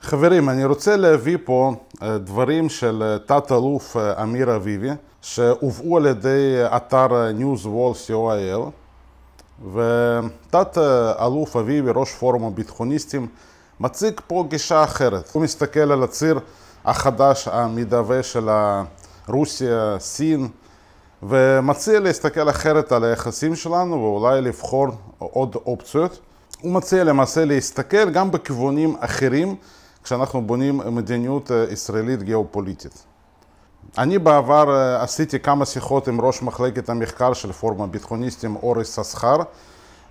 חברים, אני רוצה להביא פה דברים של תת-אלוף אמיר אביבי, שהובאו על ידי אתר newswall.co.il, ותת-אלוף אביבי, ראש פורום הביטחוניסטים, מציג פה גישה אחרת. הוא מסתכל על הציר החדש המתהווה של רוסיה, סין, ומציע להסתכל אחרת על היחסים שלנו ואולי לבחור עוד אופציות. הוא מציע למעשה להסתכל גם בכיוונים אחרים כשאנחנו בונים מדיניות ישראלית גיאופוליטית. אני בעבר עשיתי כמה שיחות עם ראש מחלקת המחקר של פורום הביטחוניסטים אוריס ססחר,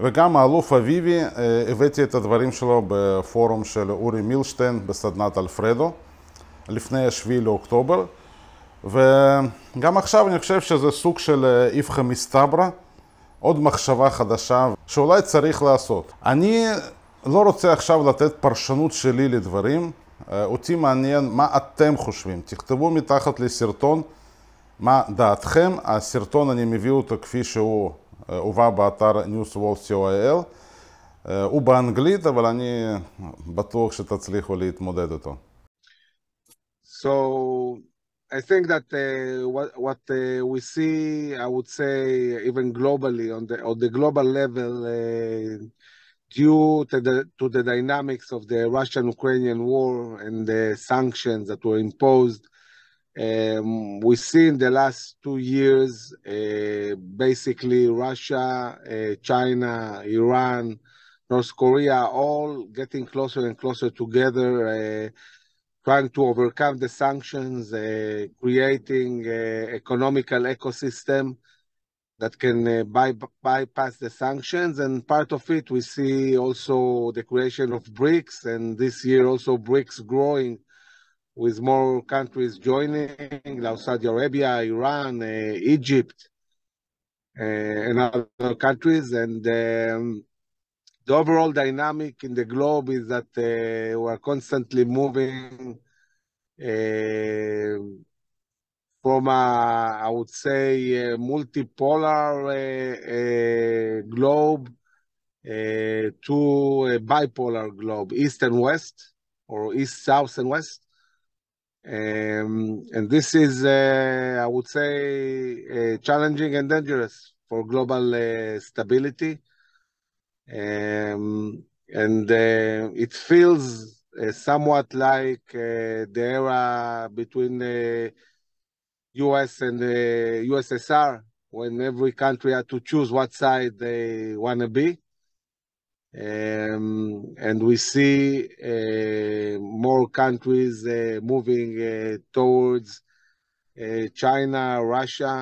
וגם האלוף אביבי הבאתי את הדברים שלו בפורום של אורי מילשטיין בסדנת אלפרדו לפני 7 לאוקטובר, וגם עכשיו אני חושב שזה סוג של איפכא מסתברא, עוד מחשבה חדשה שאולי צריך לעשות. אני לא רוצה עכשיו לתת פרשנות שלי לדברים, אותי מעניין מה אתם חושבים. תכתבו מתחת לסרטון מה דעתכם. הסרטון אני מביא אותו כפי שהוא הובא באתר newswall.co.il. הוא באנגלית, אבל אני בטוח שתצליחו להתמודד אותו. So I think that what we see, I would say, even globally, on the global level, due to the dynamics of the Russian-Ukrainian war and the sanctions that were imposed, we see in the last 2 years, basically Russia, China, Iran, North Korea, all getting closer and closer together, trying to overcome the sanctions, creating an economical ecosystem that can bypass the sanctions. And part of it, we see also the creation of BRICS, and this year also BRICS growing with more countries joining, like Saudi Arabia, Iran, Egypt, and other countries. And the overall dynamic in the globe is that we are constantly moving from I would say, a multipolar globe to a bipolar globe, East and West, or East, South, and West. And this is, I would say, challenging and dangerous for global stability. And it feels somewhat like the era between US and the USSR, when every country had to choose what side they want to be. And we see more countries moving towards China, Russia.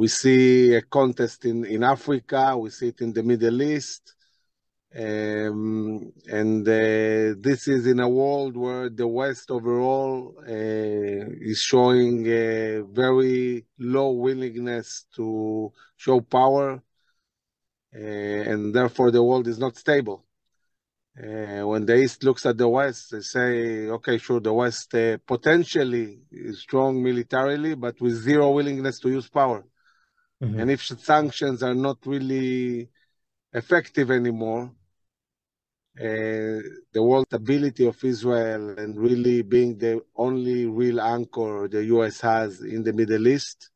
We see a contest in Africa, we see it in the Middle East. And this is in a world where the West overall is showing a very low willingness to show power, and therefore the world is not stable. When the East looks at the West, they say, okay, sure, the West potentially is strong militarily, but with zero willingness to use power. Mm-hmm. And if sanctions are not really effective anymore, the world stability of Israel and really being the only real anchor the US has in the Middle East,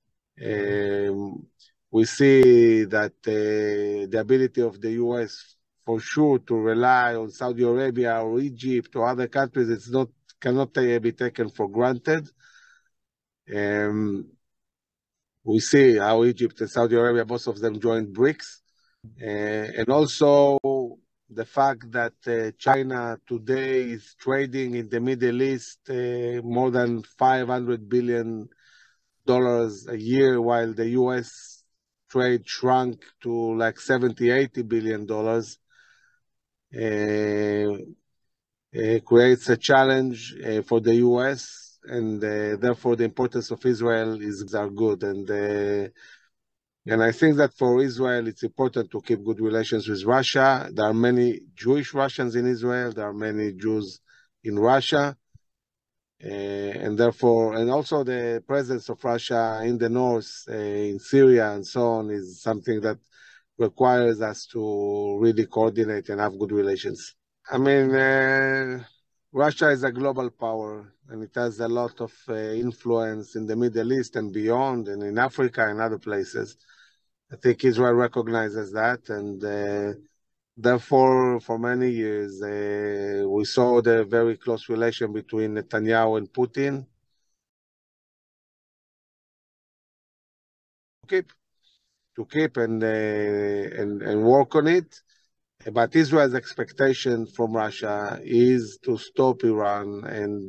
we see that the ability of the US for sure to rely on Saudi Arabia or Egypt or other countries, cannot be taken for granted. We see how Egypt and Saudi Arabia, both of them joined BRICS, and also the fact that China today is trading in the Middle East more than $500 billion a year, while the US trade shrunk to like $70-80 billion, creates a challenge for the US, and therefore the importance of Israel are good. And I think that for Israel, it's important to keep good relations with Russia. There are many Jewish Russians in Israel. There are many Jews in Russia. And therefore, and also the presence of Russia in the north, in Syria and so on, is something that requires us to really coordinate and have good relations. I mean, Russia is a global power, and it has a lot of influence in the Middle East and beyond, and in Africa and other places. I think Israel recognizes that, and therefore, for many years, we saw the very close relation between Netanyahu and Putin. To keep and work on it. But Israel's expectation from Russia is to stop Iran and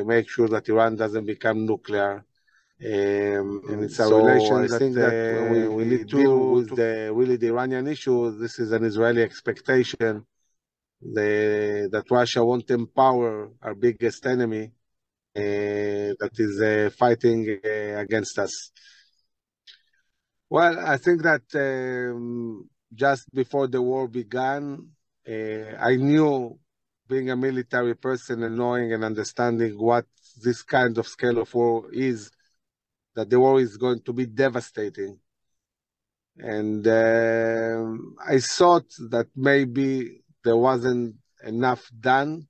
make sure that Iran doesn't become nuclear. And it's a relation that we need to deal with the Iranian issue. This is an Israeli expectation that Russia won't empower our biggest enemy that is fighting against us. Well, I think that just before the war began, I knew, being a military person and knowing and understanding what this kind of scale of war is, that the war is going to be devastating. And I thought that maybe there wasn't enough done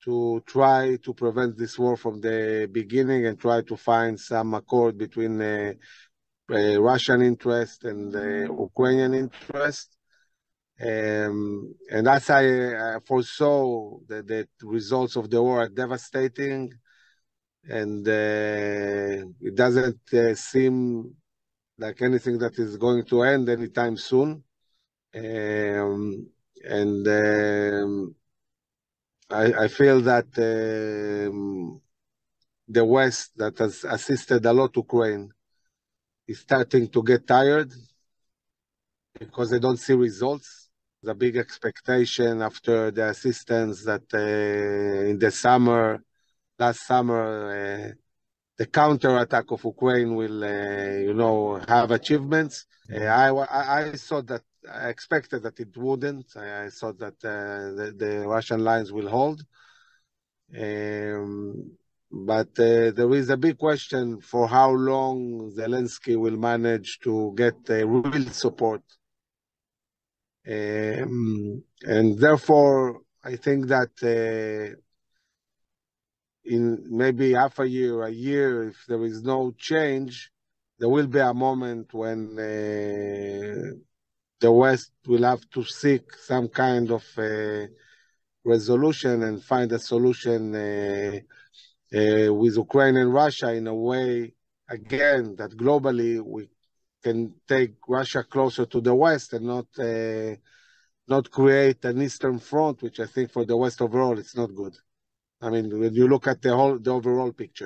to try to prevent this war from the beginning and try to find some accord between Russian interest and Ukrainian interest. And as I foresaw, the results of the war are devastating, and it doesn't seem like anything that is going to end anytime soon. I feel that the West, that has assisted a lot Ukraine, is starting to get tired because they don't see results. The big expectation after the assistance that in the last summer, the counterattack of Ukraine will, have achievements. I thought that, I expected that it wouldn't. I thought that the Russian lines will hold. But there is a big question for how long Zelensky will manage to get real support. And therefore, I think that in maybe half a year, if there is no change, there will be a moment when the West will have to seek some kind of resolution and find a solution with Ukraine and Russia in a way, again, that globally we can take Russia closer to the West and not create an Eastern Front, which I think for the West overall, it's not good. I mean, when you look at the overall picture.